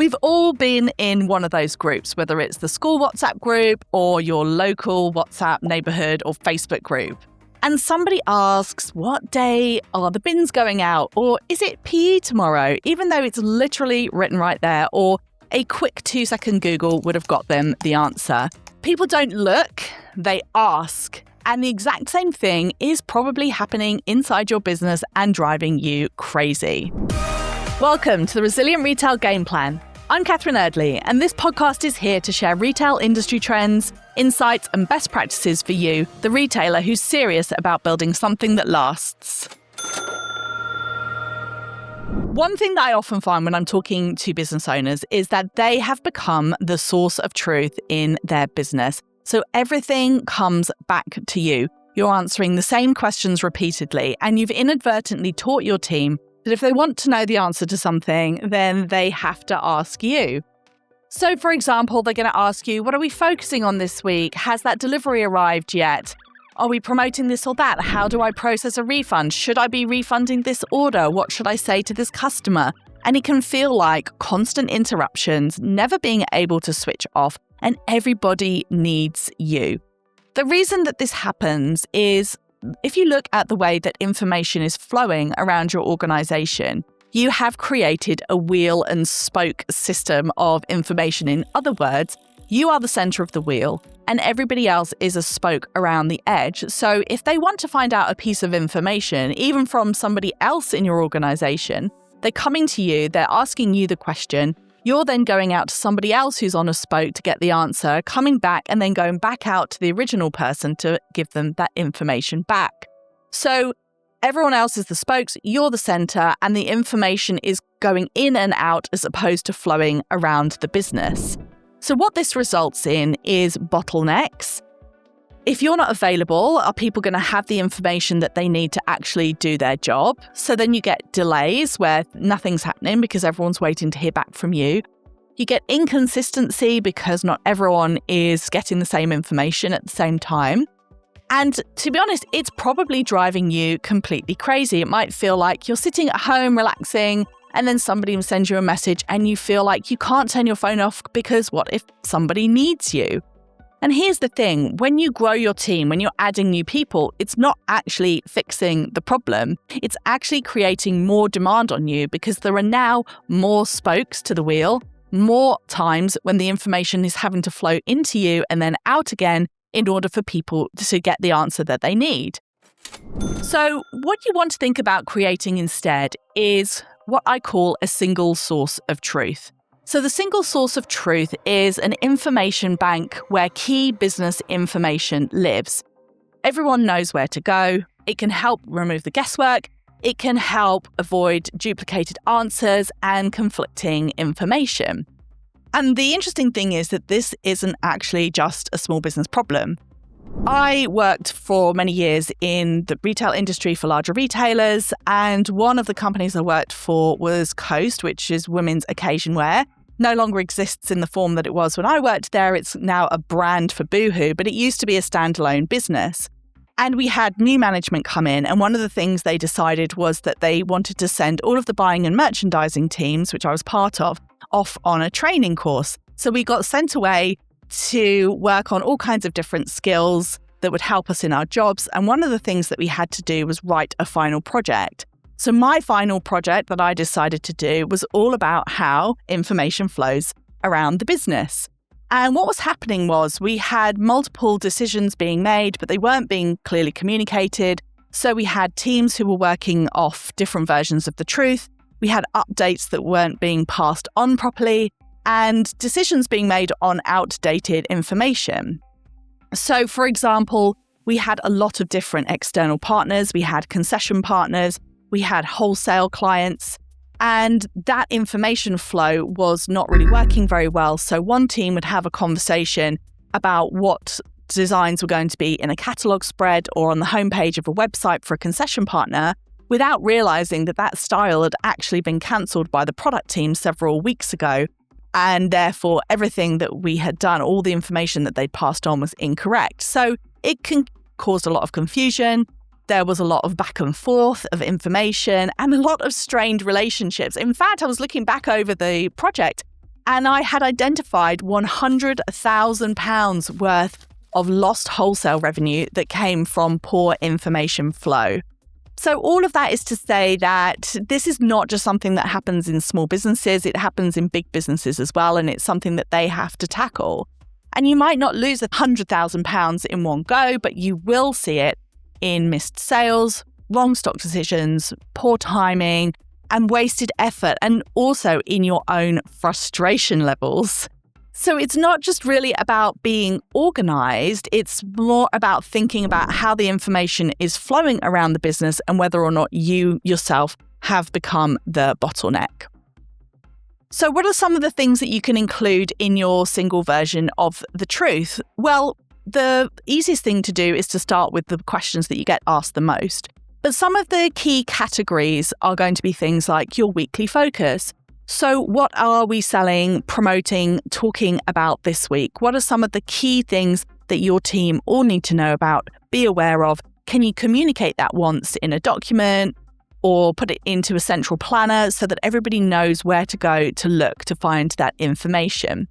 We've all been in one of those groups, whether it's the school WhatsApp group or your local WhatsApp neighborhood or Facebook group. And somebody asks, what day are the bins going out? Or is it PE tomorrow? Even though it's literally written right there, or a quick 2-second Google would have got them the answer. People don't look, they ask. And the exact same thing is probably happening inside your business and driving you crazy. Welcome to the Resilient Retail Game Plan. I'm Catherine Erdly, and this podcast is here to share retail industry trends, insights, and best practices for you, the retailer who's serious about building something that lasts. One thing that I often find when I'm talking to business owners is that they have become the source of truth in their business. So everything comes back to you. You're answering the same questions repeatedly, and you've inadvertently taught your team that if they want to know the answer to something, then they have to ask you. So, for example, they're going to ask you, what are we focusing on this week? Has that delivery arrived yet? Are we promoting this or that? How do I process a refund? Should I be refunding this order? What should I say to this customer? And it can feel like constant interruptions, never being able to switch off, and everybody needs you. The reason that this happens is if you look at the way that information is flowing around your organization, you have created a wheel and spoke system of information. In other words, you are the center of the wheel and everybody else is a spoke around the edge. So if they want to find out a piece of information, even from somebody else in your organization, they're coming to you, they're asking you the question. You're then going out to somebody else who's on a spoke to get the answer, coming back and then going back out to the original person to give them that information back. So everyone else is the spokes, you're the center, and the information is going in and out as opposed to flowing around the business. So what this results in is bottlenecks. If you're not available, are people going to have the information that they need to actually do their job? So then you get delays where nothing's happening because everyone's waiting to hear back from you. You get inconsistency because not everyone is getting the same information at the same time. And to be honest, it's probably driving you completely crazy. It might feel like you're sitting at home relaxing and then somebody will send you a message and you feel like you can't turn your phone off because what if somebody needs you? And here's the thing, when you grow your team, when you're adding new people, it's not actually fixing the problem. It's actually creating more demand on you because there are now more spokes to the wheel, more times when the information is having to flow into you and then out again in order for people to get the answer that they need. So what you want to think about creating instead is what I call a single source of truth. So the single source of truth is an information bank where key business information lives. Everyone knows where to go. It can help remove the guesswork. It can help avoid duplicated answers and conflicting information. And the interesting thing is that this isn't actually just a small business problem. I worked for many years in the retail industry for larger retailers, and one of the companies I worked for was Coast, which is women's occasion wear. No longer exists in the form that it was when I worked there. It's now a brand for Boohoo, but it used to be a standalone business. And we had new management come in, and one of the things they decided was that they wanted to send all of the buying and merchandising teams, which I was part of, off on a training course. So we got sent away to work on all kinds of different skills that would help us in our jobs. And one of the things that we had to do was write a final project. So my final project that I decided to do was all about how information flows around the business. And what was happening was we had multiple decisions being made, but they weren't being clearly communicated. So we had teams who were working off different versions of the truth. We had updates that weren't being passed on properly and decisions being made on outdated information. So, for example, we had a lot of different external partners. We had concession partners. We had wholesale clients. And that information flow was not really working very well. So one team would have a conversation about what designs were going to be in a catalogue spread or on the homepage of a website for a concession partner without realizing that that style had actually been cancelled by the product team several weeks ago. And therefore, everything that we had done, all the information that they'd passed on was incorrect. So it can cause a lot of confusion. There was a lot of back and forth of information and a lot of strained relationships. In fact, I was looking back over the project And I had identified £100,000 worth of lost wholesale revenue that came from poor information flow. So all of that is to say that this is not just something that happens in small businesses, it happens in big businesses as well, and it's something that they have to tackle. And you might not lose £100,000 in one go, but you will see it in missed sales, wrong stock decisions, poor timing, and wasted effort, and also in your own frustration levels. So it's not just really about being organized, it's more about thinking about how the information is flowing around the business and whether or not you yourself have become the bottleneck. So what are some of the things that you can include in your single version of the truth? Well, the easiest thing to do is to start with the questions that you get asked the most. But some of the key categories are going to be things like your weekly focus. So what are we selling, promoting, talking about this week? What are some of the key things that your team all need to know about, be aware of? Can you communicate that once in a document or put it into a central planner so that everybody knows where to go to look to find that information?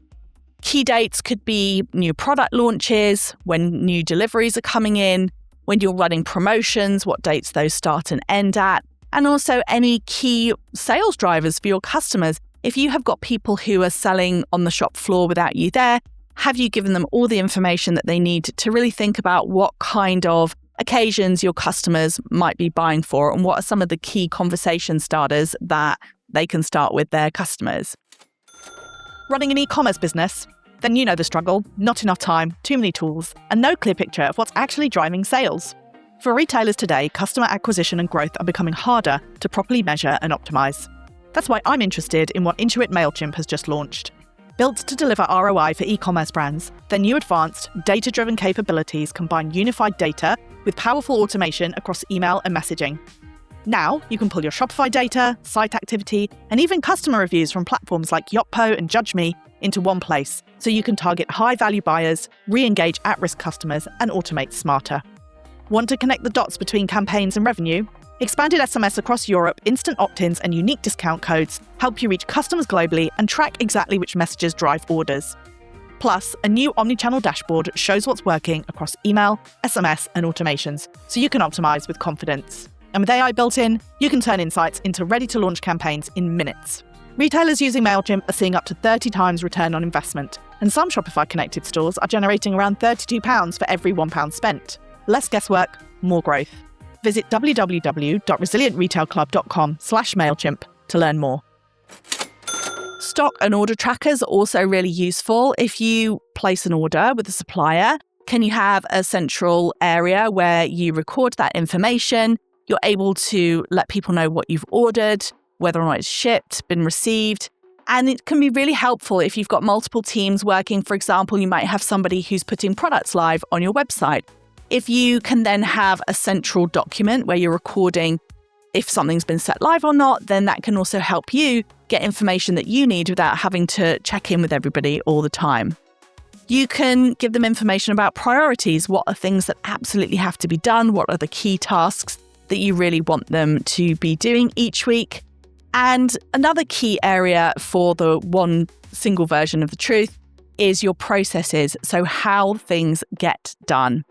Key dates could be new product launches, when new deliveries are coming in, when you're running promotions, what dates those start and end at, and also any key sales drivers for your customers. If you have got people who are selling on the shop floor without you there, have you given them all the information that they need to really think about what kind of occasions your customers might be buying for and what are some of the key conversation starters that they can start with their customers? Running an e-commerce business? Then you know the struggle, not enough time, too many tools, and no clear picture of what's actually driving sales. For retailers today, customer acquisition and growth are becoming harder to properly measure and optimize. That's why I'm interested in what Intuit MailChimp has just launched. Built to deliver ROI for e-commerce brands, their new advanced, data-driven capabilities combine unified data with powerful automation across email and messaging. Now, you can pull your Shopify data, site activity, and even customer reviews from platforms like Yotpo and JudgeMe into one place, so you can target high-value buyers, re-engage at-risk customers, and automate smarter. Want to connect the dots between campaigns and revenue? Expanded SMS across Europe, instant opt-ins, and unique discount codes help you reach customers globally and track exactly which messages drive orders. Plus, a new omnichannel dashboard shows what's working across email, SMS, and automations, so you can optimize with confidence. And with AI built in, you can turn insights into ready-to-launch campaigns in minutes. Retailers using MailChimp are seeing up to 30 times return on investment, and some Shopify connected stores are generating around £32 for every £1 spent. Less guesswork, more growth. Visit www.resilientretailclub.com/MailChimp to learn more. Stock and order trackers are also really useful. If you place an order with a supplier, can you have a central area where you record that information? You're able to let people know what you've ordered, whether or not it's shipped, been received. And it can be really helpful if you've got multiple teams working. For example, you might have somebody who's putting products live on your website. If you can then have a central document where you're recording if something's been set live or not, then that can also help you get information that you need without having to check in with everybody all the time. You can give them information about priorities. What are things that absolutely have to be done? What are the key tasks that you really want them to be doing each week? And another key area for the one single version of the truth is your processes. So how things get done.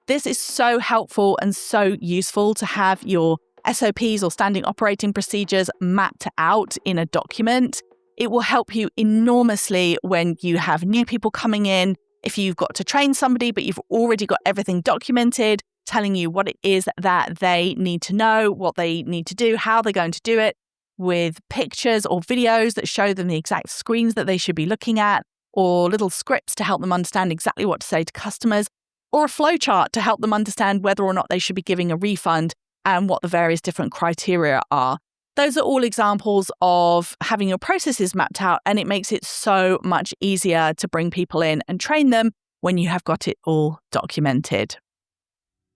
This is so helpful and so useful to have your SOPs or standing operating procedures mapped out in a document. It will help you enormously when you have new people coming in. If you've got to train somebody, but you've already got everything documented, telling you what it is that they need to know, what they need to do, how they're going to do it, with pictures or videos that show them the exact screens that they should be looking at, or little scripts to help them understand exactly what to say to customers, or a flowchart to help them understand whether or not they should be giving a refund and what the various different criteria are. Those are all examples of having your processes mapped out, and it makes it so much easier to bring people in and train them when you have got it all documented.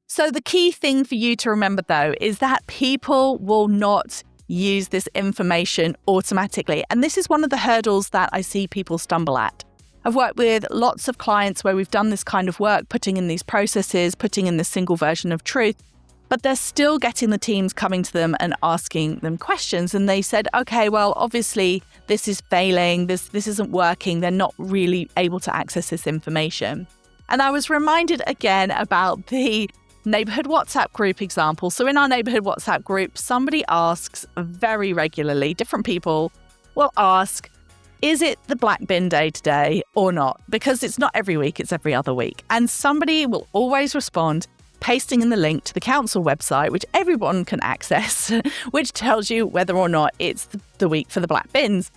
So the key thing for you to remember, though, is that people will not use this information automatically. And this is one of the hurdles that I see people stumble at. I've worked with lots of clients where we've done this kind of work, putting in these processes, putting in this single version of truth. but they're still getting the teams coming to them and asking them questions. And they said, okay, well, obviously this is failing. This isn't working. They're not really able to access this information. And I was reminded again about the neighborhood WhatsApp group example. So in our neighborhood WhatsApp group, somebody asks very regularly, different people will ask, is it the black bin day today or not? Because it's not every week, it's every other week. And somebody will always respond, pasting in the link to the council website, which everyone can access, which tells you whether or not it's the week for the black bins.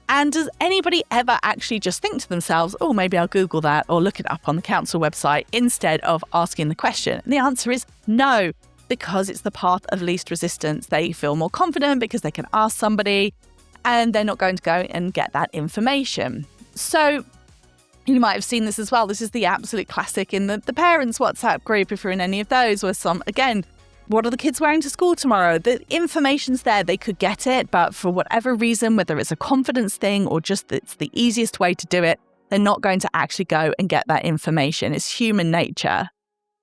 And does anybody ever actually just think to themselves, oh, maybe I'll Google that or look it up on the council website instead of asking the question? And the answer is no, because it's the path of least resistance. They feel more confident because they can ask somebody and they're not going to go and get that information. So you might have seen this as well. This is the absolute classic in the parents' WhatsApp group, if you're in any of those, where again, what are the kids wearing to school tomorrow? The information's there. They could get it, but for whatever reason, whether it's a confidence thing or just it's the easiest way to do it, they're not going to actually go and get that information. It's human nature.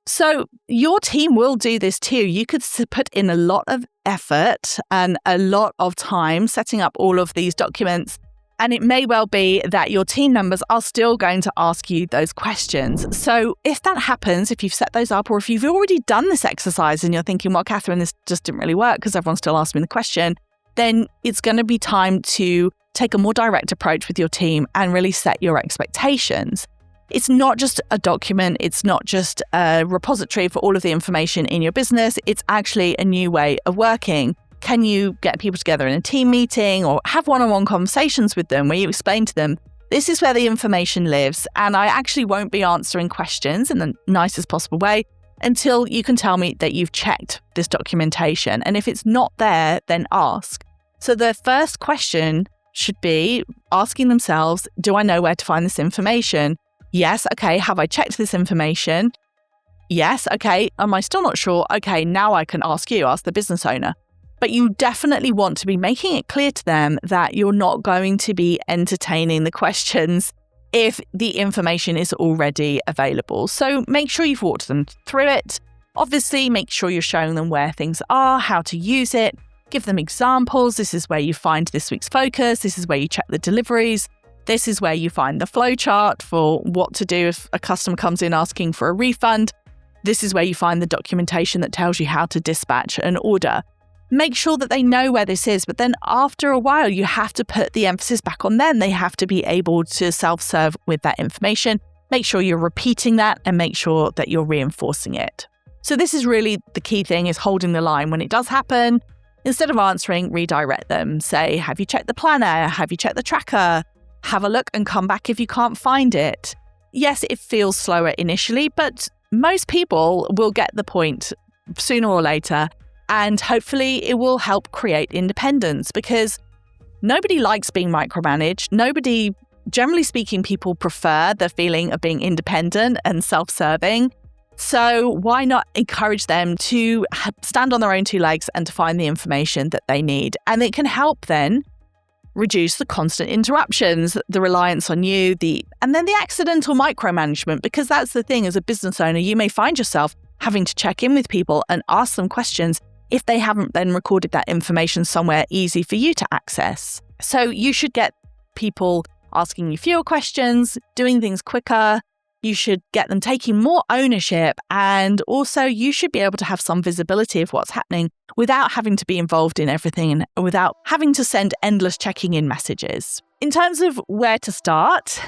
So your team will do this too. You could put in a lot of effort and a lot of time setting up all of these documents. And it may well be that your team members are still going to ask you those questions. So if that happens, if you've set those up, or if you've already done this exercise and you're thinking, well, Catherine, this just didn't really work because everyone's still asking me the question, then it's going to be time to take a more direct approach with your team and really set your expectations. It's not just a document. It's not just a repository for all of the information in your business. It's actually a new way of working. Can you get people together in a team meeting or have one-on-one conversations with them where you explain to them, this is where the information lives, and I actually won't be answering questions in the nicest possible way until you can tell me that you've checked this documentation. And if it's not there, then ask. So the first question should be asking themselves, do I know where to find this information? Yes. Okay. Have I checked this information? Yes. Okay. Am I still not sure? Okay. Now I can ask the business owner. But you definitely want to be making it clear to them that you're not going to be entertaining the questions if the information is already available. So make sure you've walked them through it. Obviously, make sure you're showing them where things are, how to use it. Give them examples. This is where you find this week's focus. This is where you check the deliveries. This is where you find the flowchart for what to do if a customer comes in asking for a refund. This is where you find the documentation that tells you how to dispatch an order. Make sure that they know where this is, but then after a while, you have to put the emphasis back on them. They have to be able to self-serve with that information. Make sure you're repeating that and make sure that you're reinforcing it. So this is really the key thing, is holding the line. When it does happen, instead of answering, redirect them. Say, have you checked the planner? Have you checked the tracker? Have a look and come back if you can't find it. Yes, it feels slower initially, but most people will get the point sooner or later. And hopefully it will help create independence, because nobody likes being micromanaged. Nobody, generally speaking, people prefer the feeling of being independent and self-serving. So why not encourage them to stand on their own two legs and to find the information that they need? And it can help then reduce the constant interruptions, the reliance on you, and then the accidental micromanagement, because that's the thing. As a business owner, you may find yourself having to check in with people and ask them questions if they haven't then recorded that information somewhere easy for you to access. So you should get people asking you fewer questions, doing things quicker. You should get them taking more ownership, and also you should be able to have some visibility of what's happening without having to be involved in everything and without having to send endless checking in messages. In terms of where to start,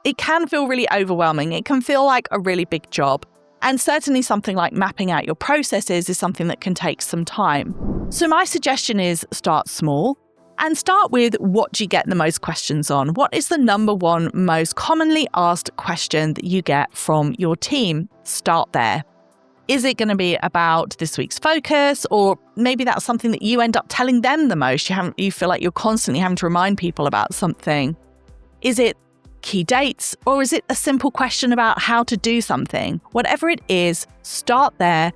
it can feel really overwhelming. It can feel like a really big job. And certainly something like mapping out your processes is something that can take some time. So my suggestion is start small and start with, what do you get the most questions on? What is the number one most commonly asked question that you get from your team? Start there. Is it going to be about this week's focus? Or maybe that's something that you end up telling them the most. You feel like you're constantly having to remind people about something. Is it key dates, or is it a simple question about how to do something? Whatever it is, start there,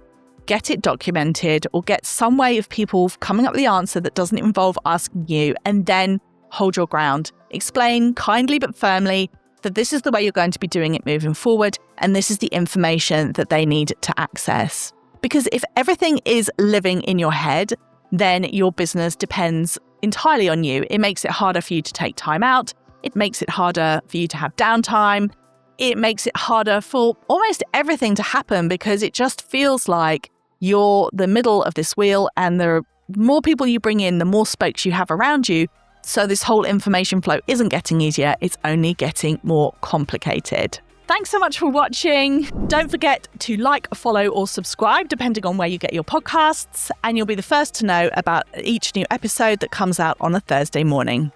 get it documented, or get some way of people coming up with the answer that doesn't involve asking you, and then hold your ground. Explain kindly but firmly that this is the way you're going to be doing it moving forward, and this is the information that they need to access. Because if everything is living in your head, then your business depends entirely on you. It makes it harder for you to take time out. It makes it harder for you to have downtime. It makes it harder for almost everything to happen because it just feels like you're the middle of this wheel, and the more people you bring in, the more spokes you have around you. So this whole information flow isn't getting easier. It's only getting more complicated. Thanks so much for watching. Don't forget to like, follow, or subscribe, depending on where you get your podcasts, and you'll be the first to know about each new episode that comes out on a Thursday morning.